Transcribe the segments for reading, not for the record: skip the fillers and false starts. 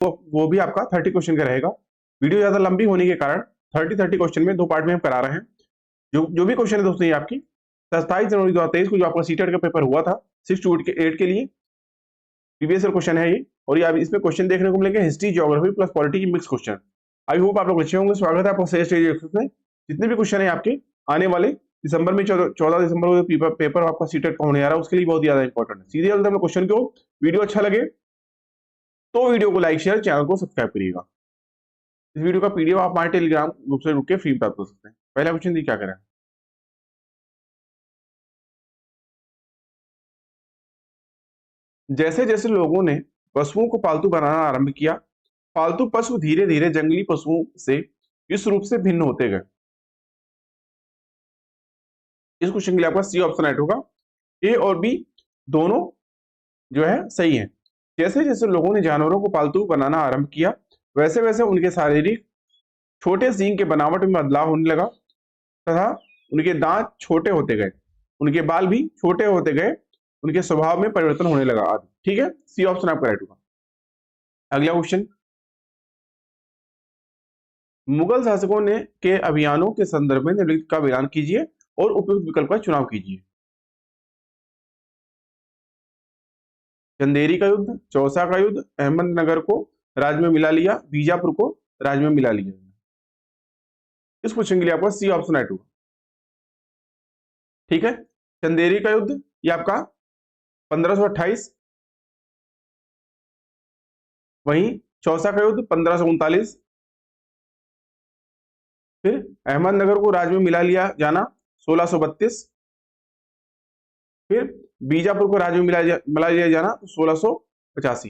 वो भी आपका 30 क्वेश्चन का रहेगा। वीडियो ज्यादा लंबी होने के कारण 30 क्वेश्चन में 2 पार्ट में हम करा रहे हैं। जो जो भी क्वेश्चन है दोस्तों ये आपकी 27 जनवरी 2023 को जो आपका सीटेट का पेपर हुआ था 6 to 8 के लिए प्रीवियस ईयर क्वेश्चन है ये। और ये आप इसमें क्वेश्चन देखने को मिलेंगे हिस्ट्री, ज्योग्राफी प्लस पॉलिटी की मिक्स क्वेश्चन। आई होप आप लोग अच्छे होंगे। स्वागत है आपका स्टडी में। जितने भी क्वेश्चन है आपके आने वाले दिसंबर में 14 दिसंबर को पेपर आपका सीटेट का होने आ रहा है, उसके लिए बहुत ज्यादा इंपॉर्टेंट है। सीधे चलते हैं क्वेश्चन को। वीडियो अच्छा लगे तो वीडियो को लाइक शेयर, चैनल को सब्सक्राइब करिएगा। इस वीडियो का पीडीएफ आप हमारे टेलीग्राम ग्रुप से रुक के फ्री प्राप्त कर सकते हैं। पहला क्वेश्चन दी क्या करें। जैसे जैसे लोगों ने पशुओं को पालतू बनाना आरंभ किया, पालतू पशु धीरे धीरे जंगली पशुओं से इस रूप से भिन्न होते गए। इस क्वेश्चन के लिए आपका सी ऑप्शन राइट होगा। ए और बी दोनों जो है सही है। जैसे जैसे लोगों ने जानवरों को पालतू बनाना आरंभ किया, वैसे वैसे उनके शारीरिक छोटे सींग के बनावट में बदलाव होने लगा तथा उनके दांत छोटे होते गए, उनके बाल भी छोटे होते गए, उनके स्वभाव में परिवर्तन होने लगा आदि। ठीक है, सी ऑप्शन आपका राइट होगा। अगला क्वेश्चन, मुगल शासकों ने के अभियानों के संदर्भ में निम्नलिखित का बयान कीजिए और उपयुक्त विकल्प का चुनाव कीजिए। चंदेरी का युद्ध, चौसा का युद्ध, अहमदनगर को राज्य में मिला लिया, बीजापुर को राज्य में मिला लिया। इस क्वेश्चन के लिए आपका सी ऑप्शन राइट होगा। ठीक है, चंदेरी का युद्ध ये आपका 1528, वहीं चौसा का युद्ध 1539, फिर अहमदनगर को राज्य में मिला लिया जाना 1632, फिर बीजापुर को राज्य में मिला लिया जाना 1685।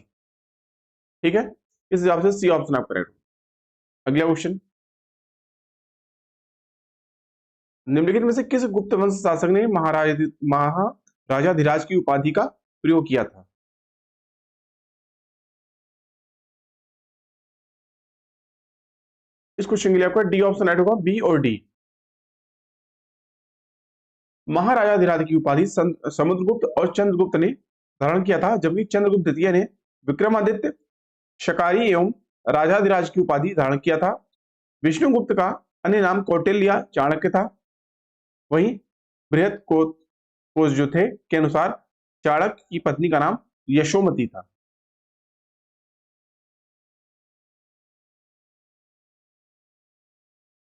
ठीक है, इस हिसाब से सी ऑप्शन आपका राइट होगा। अगला क्वेश्चन, निम्नलिखित में से किस गुप्त वंश शासक ने महाराजाधिराज की उपाधि का प्रयोग किया था। इस क्वेश्चन के लिए आपका डी ऑप्शन राइट होगा, बी और डी। महाराजाधिराज की उपाधि समुद्रगुप्त और चंद्रगुप्त ने धारण किया था, जबकि चंद्रगुप्त द्वितीय ने विक्रमादित्य, शकारी एवं राजाधिराज की उपाधि धारण किया था। विष्णुगुप्त का अन्य नाम कौटिल्य चाणक्य था। वहीं बृहत कोश जो थे के अनुसार चाणक्य की पत्नी का नाम यशोमती था।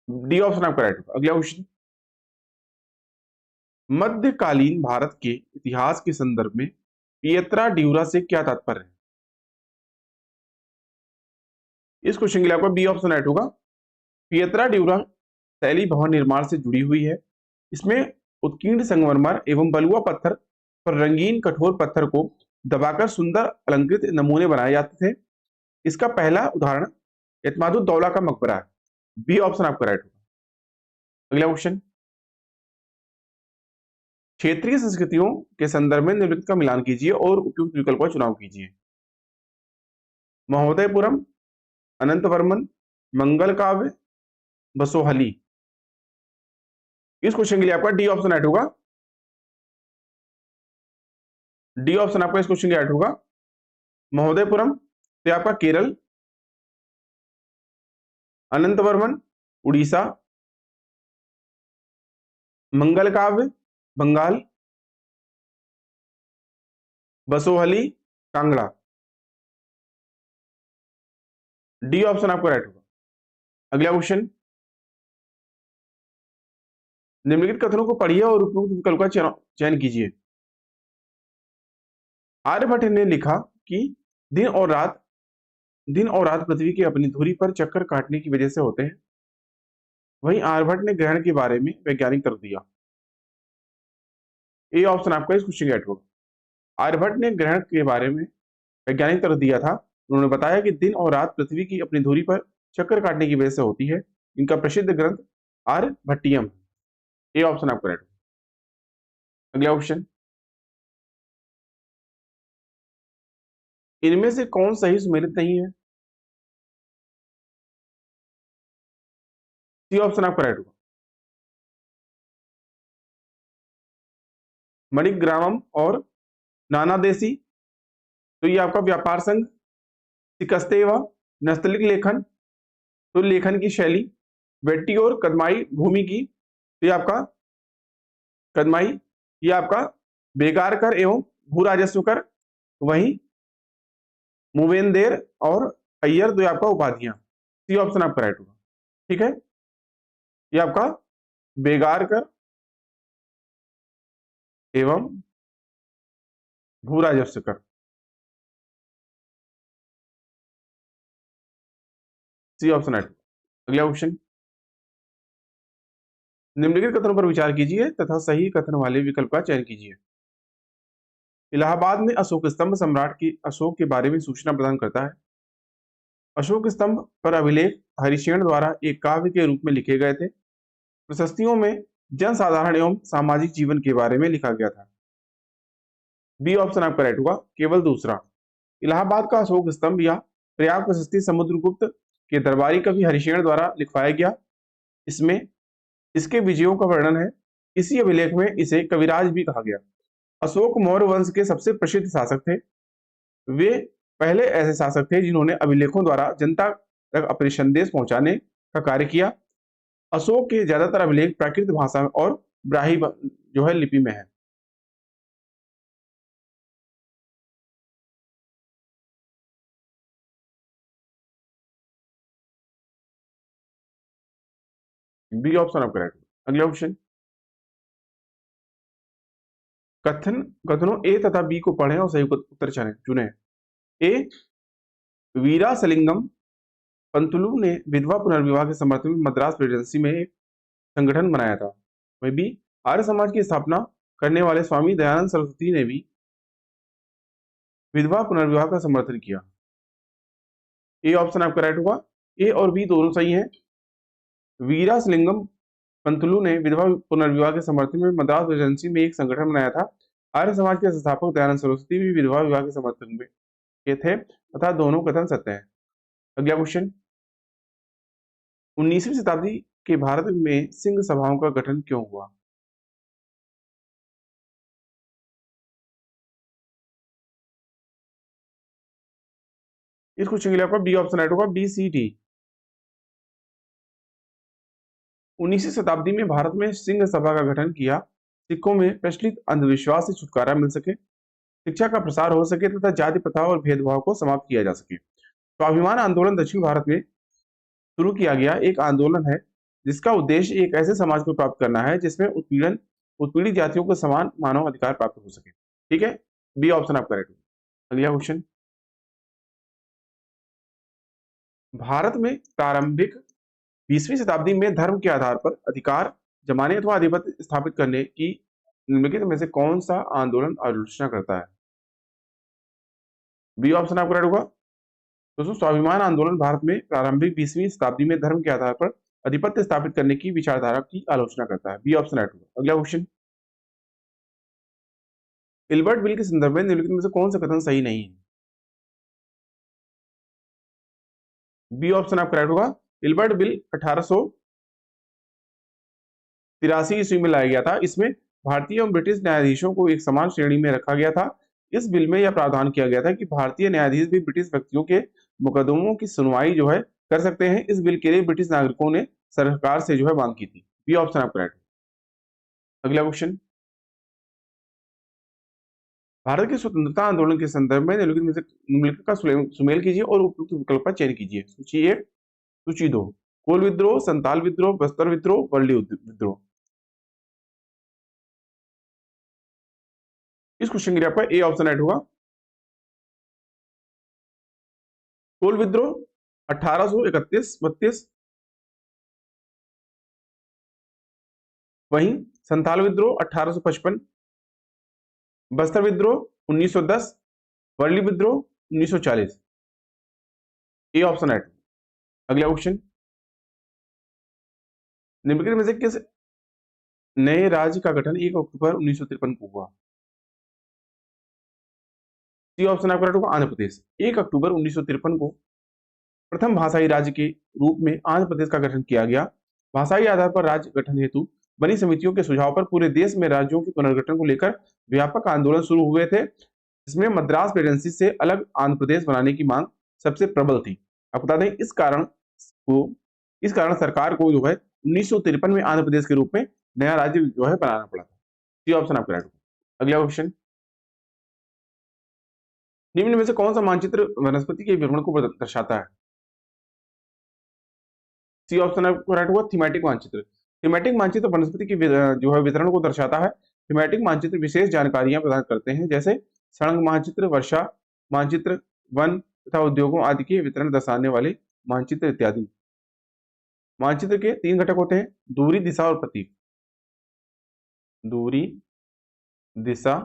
डी ऑप्शन आपका राइट होगा। अगला क्वेश्चन, मध्यकालीन भारत के इतिहास के संदर्भ में पियत्रा ड्यूरा से क्या तात्पर्य है। इस क्वेश्चन के लिए आपका बी ऑप्शन राइट होगा। पियत्रा ड्यूरा शैली भवन निर्माण से जुड़ी हुई है। इसमें उत्कीर्ण संगमरमर एवं बलुआ पत्थर पर रंगीन कठोर पत्थर को दबाकर सुंदर अलंकृत नमूने बनाए जाते थे। इसका पहला उदाहरण एतमादुद्दौला का मकबरा है। बी ऑप्शन आपका राइट होगा। अगला क्वेश्चन, क्षेत्रीय संस्कृतियों के संदर्भ में निम्नलिखित का मिलान कीजिए और उपयुक्त विकल्प का चुनाव कीजिए। महोदयपुरम, अनंतवर्मन, मंगल काव्य, बसोहली। इस क्वेश्चन के लिए आपका डी ऑप्शन राइट होगा। डी ऑप्शन आपका इस क्वेश्चन के राइट होगा। महोदयपुरम तो आपका केरल, अनंतवर्मन उड़ीसा, मंगल काव्य बंगाल, बसोहली कांगड़ा। डी ऑप्शन आपका राइट होगा। अगला क्वेश्चन, निम्नलिखित कथनों को पढ़िए और उपयुक्त विकल्प का चयन कीजिए। आर्यभट्ट ने लिखा कि दिन और रात पृथ्वी की अपनी धुरी पर चक्कर काटने की वजह से होते हैं। वहीं आर्यभट्ट ने ग्रहण के बारे में वैज्ञानिक तर्क दिया। ए ऑप्शन आपका इस क्वेश्चन का राइट होगा। आर्यभट्ट ने ग्रहण के बारे में वैज्ञानिक तर्क दिया था। उन्होंने बताया कि दिन और रात पृथ्वी की अपनी धुरी पर चक्कर काटने की वजह से होती है। इनका प्रसिद्ध ग्रंथ आर्यभट्टियम। ए ऑप्शन आपका राइट होगा। अगला क्वेश्चन, इनमें से कौन सही सुमेलित नहीं है। सी ऑप्शन आपका राइट होगा। मणिग्रामम और नानादेशी तो ये आपका व्यापार संघ, शिकस्ते व नस्तलिक लेखन, तो लेखन की शैली, वेट्टी और कदमाई भूमि की, तो ये आपका कदमाई, ये आपका बेगार कर एवं भू राजस्व कर, वहीं मूवेंदेर और अय्यर, तो ये आपका उपाधियां। सी ऑप्शन आपका राइट होगा। ठीक है, ये आपका बेगार कर एवं भू राजस्व कर। C option right. अगला क्वेश्चन, निम्नलिखित कथनों पर विचार कीजिए तथा सही कथन वाले विकल्प का चयन कीजिए। इलाहाबाद में अशोक स्तंभ सम्राट की अशोक के बारे में सूचना प्रदान करता है। अशोक स्तंभ पर अभिलेख हरिशेन द्वारा एक काव्य के रूप में लिखे गए थे। प्रशस्तियों में जनसाधारण एवं सामाजिक जीवन के बारे में लिखा गया था। बी ऑप्शन आपका राइट होगा, केवल दूसरा। इलाहाबाद का अशोक स्तंभ या प्रयाग प्रशस्ति समुद्रगुप्त के दरबारी कवि हरिशेन द्वारा लिखवाया गया। इसमें इसके विजयों का वर्णन है। इसी अभिलेख में इसे कविराज भी कहा गया। अशोक मौर्य वंश के सबसे प्रसिद्ध शासक थे। वे पहले ऐसे शासक थे जिन्होंने अभिलेखों द्वारा जनता तक अपने संदेश पहुंचाने का कार्य किया। अशोक के ज्यादातर अभिलेख प्राकृत भाषा में और ब्राह्मी जो है लिपि में है। बी ऑप्शन आपका राइट। अगला क्वेश्चन, कथनों ए तथा बी को पढ़ें और सही उत्तर चुनें। ए, वीरासलिंगम पंतुलु ने विधवा पुनर्विवाह के समर्थन में मद्रास प्रेसिडेंसी में एक संगठन बनाया था। वहीं बी, आर्य समाज की स्थापना करने वाले स्वामी दयानंद सरस्वती ने भी विधवा पुनर्विवाह का समर्थन किया। ए ऑप्शन आपका राइट होगा। ए और बी दोनों सही हैं। वीरासलिंगम पंतुलु ने विधवा पुनर्विवाह के समर्थन में मद्रास प्रेसिडेंसी में एक संगठन बनाया था। आर्य समाज के संस्थापक दयानंद सरस्वती भी विधवा विवाह के समर्थन में के थे तथा दोनों कथन सत्य हैं। अगला क्वेश्चन, 19वीं शताब्दी के भारत में सिंह सभाओं का गठन क्यों हुआ? इस क्वेश्चन के लिए आपका बी ऑप्शन राइट होगा, बी सी डी। 19वीं शताब्दी में भारत में सिंह सभा का गठन किया। सिखों में प्रचलित अंधविश्वास से छुटकारा मिल सके, शिक्षा का प्रसार हो सके तथा जाति प्रथा और भेदभाव को समाप्त किया जा सके। स्वाभिमान आंदोलन दक्षिण भारत में शुरू किया गया एक आंदोलन है जिसका उद्देश्य एक ऐसे समाज को प्राप्त करना है जिसमें उत्पीड़ित जातियों को समान मानव अधिकार प्राप्त हो सके। ठीक है, बी ऑप्शन आपका राइट होगा। अगला क्वेश्चन, भारत में प्रारंभिक 20वीं शताब्दी में धर्म के आधार पर अधिकार जमाने अथवा आधिपत्य स्थापित करने की निम्नलिखित में से कौन सा आंदोलन आलोचना करता है? बी ऑप्शन आपका राइट होगा। दोस्तों, स्वाभिमान आंदोलन भारत में प्रारंभिक 20वीं शताब्दी में धर्म के आधार पर आधिपत्य स्थापित करने की विचारधारा की आलोचना करता है। बी ऑप्शन राइट होगा। अगला क्वेश्चन, इल्बर्ट बिल के संदर्भ में निम्नलिखित में से कौन सा कथन सही नहीं है? बी ऑप्शन आपका राइट होगा। इल्बर्ट बिल 1883 ईस्वी में लाया गया था। इसमें भारतीय एवं ब्रिटिश न्यायाधीशों को एक समान श्रेणी में रखा गया था। इस बिल में यह प्रावधान किया गया था कि भारतीय न्यायाधीश भी ब्रिटिश व्यक्तियों के मुकदमों की सुनवाई जो है कर सकते हैं। इस बिल के लिए ब्रिटिश नागरिकों ने सरकार से जो है मांग की थी। बी ऑप्शन आपका राइट। अगला क्वेश्चन, भारत के स्वतंत्रता आंदोलन के संदर्भ में निम्नलिखित का सुमेल कीजिए और उपयुक्त विकल्प का चयन कीजिए। सूची 1, सूची 2, कोल विद्रोह, संताल विद्रोह, बस्तर विद्रोह, वर्ली विद्रोह। इस क्वेश्चन के लिए आपका ए ऑप्शन राइट होगा। कोल विद्रोह 1831-32, वहीं संथाल विद्रोह 1855, बस्तर विद्रोह 1910, वर्ली विद्रोह 1940। A option right. अगला क्वेश्चन, निम्नलिखित में से किस नए राज्य का गठन 1 अक्टूबर 1953 को हुआ? सी ऑप्शन आपका राइट होगा, आंध्र प्रदेश। 1 अक्टूबर 1953 को प्रथम भाषाई राज्य के रूप में आंध्र प्रदेश का गठन किया गया। भाषाई आधार पर राज्य गठन हेतु बनी समितियों के सुझाव पर पूरे देश में राज्यों के पुनर्गठन को लेकर व्यापक आंदोलन शुरू हुए थे, जिसमें मद्रास प्रेसिडेंसी से अलग आंध्र प्रदेश बनाने की मांग सबसे प्रबल थी। आपको बता दें इस कारण सरकार को जो है 1953 में आंध्र प्रदेश के रूप में नया राज्य जो है बनाना पड़ा था। सी ऑप्शन आपका राइट होगा। अगला क्वेश्चन, निम्न में से कौन सा मानचित्र वनस्पति के विवरण को दर्शाता है? सी ऑप्शन आपको राइट होगा, थीमेटिक मानचित्र। थीमेटिक मानचित्र वनस्पति की जो है वितरण को दर्शाता है। थीमेटिक मानचित्र विशेष जानकारियां प्रदान करते हैं, जैसे सड़क मानचित्र, वर्षा मानचित्र, वन तथा उद्योगों आदि के वितरण दर्शाने वाले मानचित्र इत्यादि। मानचित्र के 3 घटक होते हैं, दूरी, दिशा और प्रतीक। दूरी, दिशा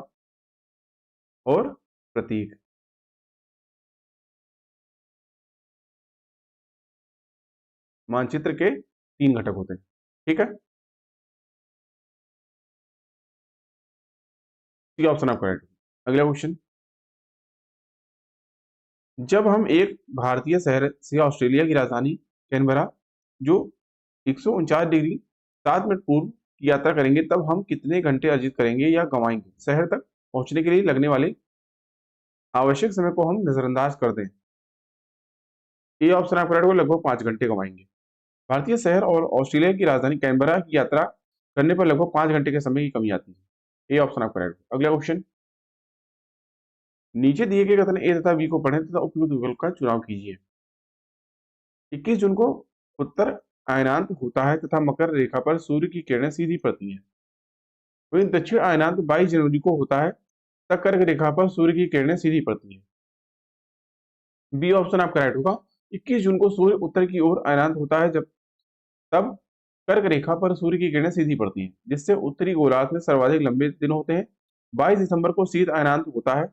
और प्रतीक। मानचित्र के 3 घटक होते हैं, ठीक है। ऑप्शन आपका राइट। अगला क्वेश्चन, जब हम एक भारतीय शहर से ऑस्ट्रेलिया की राजधानी कैनबरा, जो 149 डिग्री 7 मिनट पूर्व की यात्रा करेंगे, तब हम कितने घंटे अर्जित करेंगे या गंवाएंगे? शहर तक पहुंचने के लिए लगने वाले आवश्यक समय को हम नजरअंदाज कर दें। ये ऑप्शन आपका राइट होगा, लगभग 5 घंटे गंवाएंगे। भारतीय शहर और ऑस्ट्रेलिया की राजधानी कैनबरा की यात्रा करने पर लगभग 5 घंटे के समय की कमी आती है। ये ऑप्शन आपका राइट होगा। अगला क्वेश्चन, नीचे दिए गए कथन ए तथा बी को पढ़ें तथा उपयुक्त विकल्प का चुनाव कीजिए। 21 जून को उत्तर अयनांत होता है तथा मकर रेखा पर सूर्य की किरणें सीधी पड़ती हैं। वहीं दक्षिण अयनांत 22 जनवरी को होता है तथा कर्क रेखा पर सूर्य की किरणें सीधी पड़ती हैं। बी ऑप्शन आपका राइट होगा। 21 जून को सूर्य उत्तर की ओर अयनांत होता है, जब तब कर्क रेखा पर सूर्य की किरणें सीधी पड़ती हैं, जिससे उत्तरी गोलार्ध में सर्वाधिक लंबे दिन होते हैं। 22 दिसंबर को शीत अयनांत होता है,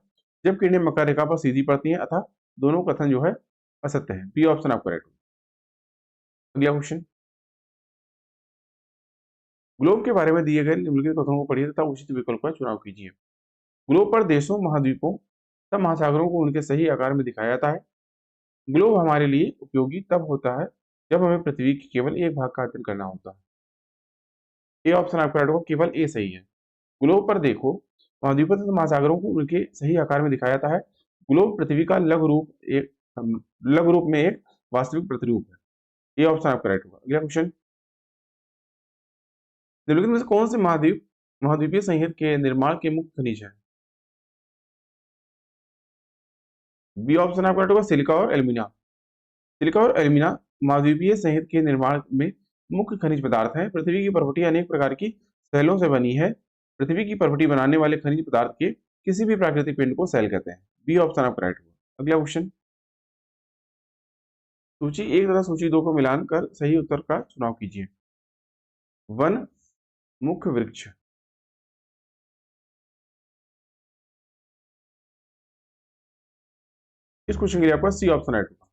जब किरणें मकर रेखा पर सीधी पड़ती हैं, अतः दोनों कथन जो है असत्य है। बी ऑप्शन आपका राइट होगा। अगला क्वेश्चन, ग्लोब के बारे में दिए गए निम्नलिखित कथनों को पढ़िए तथा उचित विकल्प का चुनाव कीजिए। ग्लोब पर देशों, महाद्वीपों तथा महासागरों को उनके सही आकार में दिखाया जाता है। ग्लोब हमारे लिए उपयोगी तब होता है जब हमें पृथ्वी के केवल एक भाग का अध्ययन करना होता है। ये ऑप्शन आपका राइट होगा, केवल ए सही है। ग्लोब पर देखो, महाद्वीपों तथा महासागरों को उनके सही आकार में दिखाया जाता है। ग्लोब पृथ्वी का लघु रूप में एक वास्तविक प्रतिरूप है। ये ऑप्शन आपका राइट होगा। अगला क्वेश्चन, निम्नलिखित में से कौन से महाद्वीपीय संहति के निर्माण के मुख्य खनिज है? बी ऑप्शन आपका राइट होगा, सिलिका और एल्यूमिना। सिलिका और एल्यूमिना महाद्वीपीय संहति के निर्माण में मुख्य खनिज पदार्थ हैं। पृथ्वी की प्रॉपर्टी अनेक प्रकार की सेलों से बनी है। पृथ्वी की प्रॉपर्टी बनाने वाले खनिज पदार्थ के किसी भी प्राकृतिक पिंड को सेल कहते हैं। बी ऑप्शन आपका राइट होगा। अगला क्वेश्चन, सूची 1 तथा सूची 2 को मिलान कर सही उत्तर का चुनाव कीजिए। वन मुख्य वृक्ष। इस क्वेश्चन के लिए आपका सी ऑप्शन राइट होगा।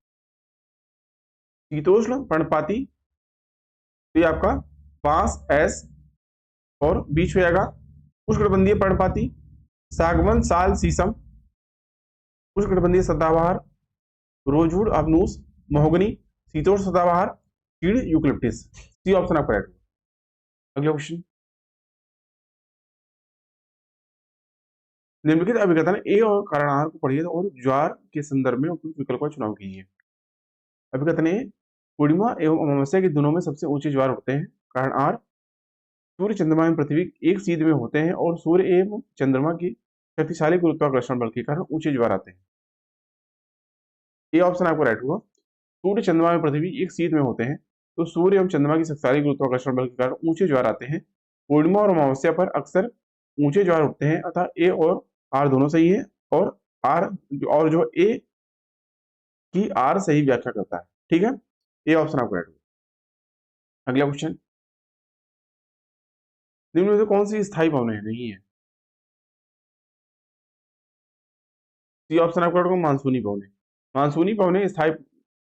शीतोष्ण पर्णपाती, तो ये आपका बांस एस और बीच में आएगा उष्णकटिबंधीय पर्णपाती, सागवन, साल, शीशम, उष्णकटिबंधीय सदाबहार, रोजवुड, अबनूस, महोगनी, शीतोष्ण सदाबहार, चीड़, यूकलिप्टिस। सी ऑप्शन आपका राइट होगा। अगला क्वेश्चन, निम्नलिखित अभिकथन ए और कारण को पढ़िए और ज्वार के संदर्भ में उपयुक्त विकल्प का चुनाव कीजिए। अभिकथन ए, पूर्णिमा एवं अमावस्या के दिनों में सबसे ऊंचे ज्वार उठते हैं। कारण आर, सूर्य, चंद्रमा एवं पृथ्वी एक सीध में होते हैं और सूर्य एवं चंद्रमा की शक्तिशाली गुरुत्वाकर्षण बल के कारण ऊंचे ज्वार आते हैं। ये ऑप्शन आपको राइट होगा। सूर्य, चंद्रमा एवं पृथ्वी एक सीध में होते हैं, तो सूर्य एवं चंद्रमा की शक्तिशाली गुरुत्वाकर्षण बल के कारण ऊंचे ज्वार आते हैं। पूर्णिमा और अमावस्या पर अक्सर ऊंचे ज्वार उठते हैं, अतः ए और आर दोनों सही है, और आर और जो ए की आर सही व्याख्या करता है। ठीक है, ए ऑप्शन आपको राइट होगा। अगला क्वेश्चन, निम्न में से कौन सी स्थायी पवनें नहीं है? सी ऑप्शन आपका राइट होगा, मानसूनी पवनें। मानसूनी पवनें स्थायी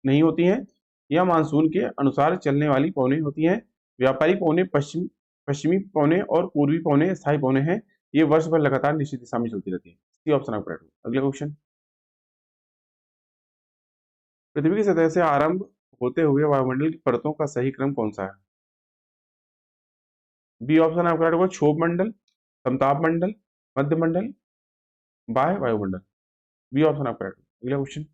नहीं होती हैं, यह मानसून के अनुसार चलने वाली पवनें होती हैं। व्यापारी पवनें, पश्चिमी पवनें और पूर्वी पवनें स्थायी पवनें हैं। ये वर्ष भर लगातार निश्चित दिशा में चलती रहती है। सी ऑप्शन आपका राइट होगा। अगला क्वेश्चन, पृथ्वी की सतह से आरंभ होते हुए वायुमंडल की परतों का सही क्रम कौन सा है? बी ऑप्शन आपका राइट होगा, क्षोभ मंडल, समताप मंडल, मध्य मंडल, बाह्य वायुमंडल। बी ऑप्शन आपका राइट होगा। अगला क्वेश्चन,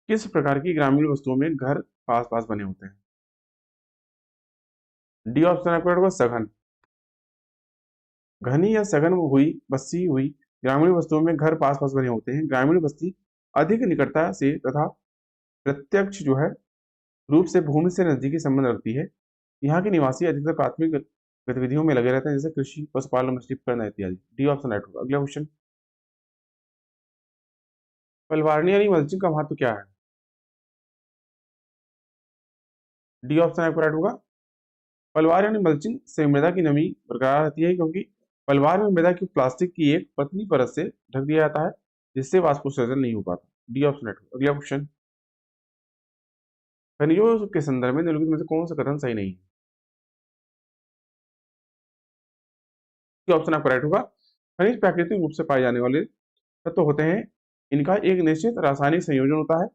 किस प्रकार की ग्रामीण वस्तुओं में घर पास पास बने होते हैं? डी ऑप्शन आपको रहेगा सघन। घनी या सघन हुई बस्ती हुई ग्रामीण वस्तुओं में घर पास पास बने होते हैं। ग्रामीण बस्ती अधिक निकटता से तथा प्रत्यक्ष जो है रूप से भूमि से नजदीकी संबंध रखती है। यहाँ के निवासी अधिकतर प्राथमिक गतिविधियों में लगे रहते हैं, जैसे कृषि, पशुपालन, मछली पकड़ना इत्यादि। डी ऑप्शन राइट होगा। अगला क्वेश्चन, पलवारनी यानी मल्चिंग का महत्व क्या है? डी ऑप्शन आपको राइट होगा। पलवार यानी मल्चिंग से मृदा की नमी बरकरार रहती है, क्योंकि पलवार में मृदा की प्लास्टिक की एक पतली परत से ढक दिया जाता है, जिससे वाष्पोत्सर्जन नहीं हो पाता। डी ऑप्शन राइट होगा। अगला क्वेश्चन, खनिजों के संदर्भ में निम्नलिखित में से कौन सा कथन सही नहीं है? ऑप्शन आपका राइट होगा। खनिज प्राकृतिक रूप से पाए जाने वाले तत्व होते हैं। इनका एक निश्चित रासायनिक संयोजन होता है।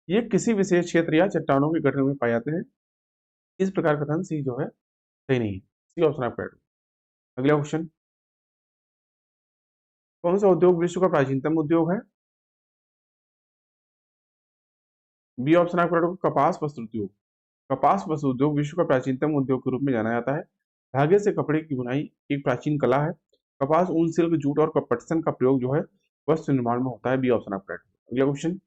ये किसी विशेष क्षेत्र या चट्टानों के गठन में पाए जाते हैं। इस प्रकार कथन सी जो है सही नहीं है। सी ऑप्शन आपका राइट होगा। अगला क्वेश्चन, कौन सा उद्योग विश्व का प्राचीनतम उद्योग है? बी ऑप्शन आपका राइट होगा। कपास वस्त्र उद्योग। कपास वस्त्र उद्योग विश्व का प्राचीनतम उद्योग के रूप में जाना जाता है। धागे से कपड़े की बुनाई एक प्राचीन कला है। कपास, ऊन, सिल्क, जूट और पटसन का प्रयोग जो है वस्त्र निर्माण में होता है। बी ऑप्शन आपका राइट होगा। अगला क्वेश्चन,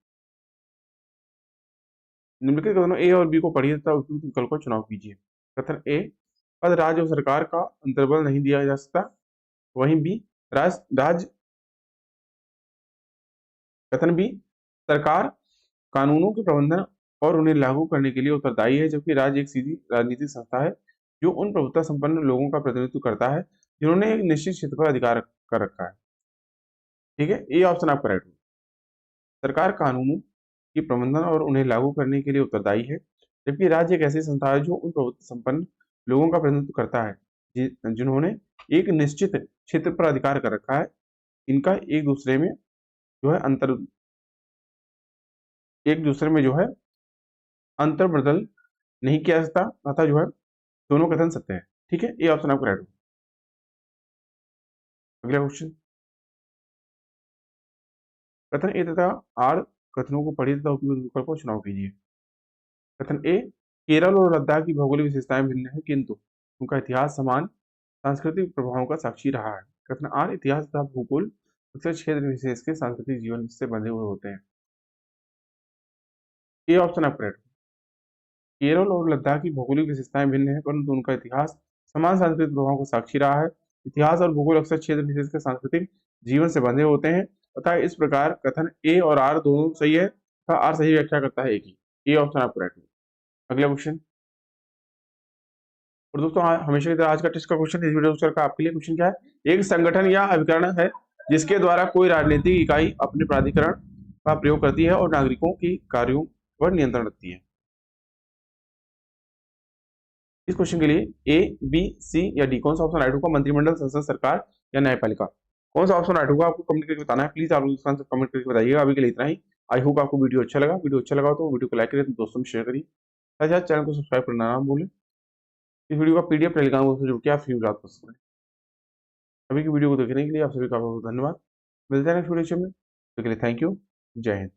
निम्नलिखित कथनों ए और बी को पढ़िए तथा उपयुक्त विकल्प का चुनाव कीजिए। कथन ए, पद राज्य और सरकार का अंतर्बल नहीं दिया जा सकता। वहीं बी, राज्य कथन बी, सरकार कानूनों के प्रबंधन और उन्हें लागू करने के लिए उत्तरदायी है, जबकि राज्य एक सीधी राजनीतिक संस्था है जो उन प्रभुत्व संपन्न लोगों का प्रतिनिधित्व करता है जिन्होंने एक निश्चित क्षेत्र पर अधिकार कर रखा है। ठीक है, ए ऑप्शन आपका राइट होगा। सरकार कानूनों की प्रबंधन और उन्हें लागू करने के लिए उत्तरदायी है, जबकि राज्य एक ऐसी संस्था है जो उन प्रभुत्व संपन्न लोगों का प्रतिनिधित्व करता है जिन्होंने एक निश्चित क्षेत्र पर अधिकार कर रखा है। इनका जो है अंतर एक दूसरे में जो है अंतर बदल नहीं किया जा सकता, अतः जो है दोनों कथन सत्य है। ठीक है, ये ऑप्शन आपको राइट होगा। अगला क्वेश्चन, कथन ए तथा आर कथनों को पढ़िए तथा उपयुक्त विकल्प को चुनाव कीजिए। कथन ए, केरल और लद्दाख की भौगोलिक विशेषताएं भिन्न है, किंतु उनका इतिहास समान सांस्कृतिक प्रभावों का साक्षी रहा है। कथन आर, इतिहास तथा भूगोल अक्सर क्षेत्र विशेष के सांस्कृतिक जीवन से बंधे हुए होते हैं। ये ऑप्शन आपका राइट होगा। केरल और लद्दाख की भौगोलिक विशेषताएं भिन्न है, परंतु उनका इतिहास समान सांस्कृतिक प्रभावों का साक्षी रहा है। इतिहास और भूगोल अक्सर क्षेत्र विशेष के सांस्कृतिक जीवन से बंधे होते हैं, तथा इस प्रकार कथन ए और आर दोनों सही है तथा आर सही व्याख्या करता है एक ही। ये ऑप्शन आपको राइट होगा। अगला क्वेश्चन, और दोस्तों हमेशा की तरह आज का टेस्ट का क्वेश्चन इस वीडियो का आपके लिए क्वेश्चन क्या है? एक संगठन या अभिकरण है जिसके द्वारा कोई राजनीतिक इकाई अपने प्राधिकरण का प्रयोग करती है और नागरिकों की कार्यों पर नियंत्रण रखती है। इस क्वेश्चन के लिए ए, बी, सी या डी कौन सा ऑप्शन राइट होगा? मंत्रिमंडल, संसद, सरकार या न्यायपालिका? कौन सा ऑप्शन राइट होगा आपको कमेंट करके बताना है। प्लीज आप लोग कमेंट करके बताइएगा। अभी के लिए इतना ही। आई होप आपको वीडियो अच्छा लगा। वीडियो अच्छा लगा तो वीडियो को लाइक करिए, तो दोस्तों में शेयर करिए, साथ ही चैनल को सब्सक्राइब करना ना भूलें। इस वीडियो का पीडीएफ टेलीग्राम से जुड़ के आप फ्री में प्राप्त कर सकते हैं। अभी की वीडियो को देखने के लिए आप सभी का बहुत धन्यवाद। मिलते हैं नेक्स्ट वीडियो में। तो के लिए थैंक यू। जय हिंद।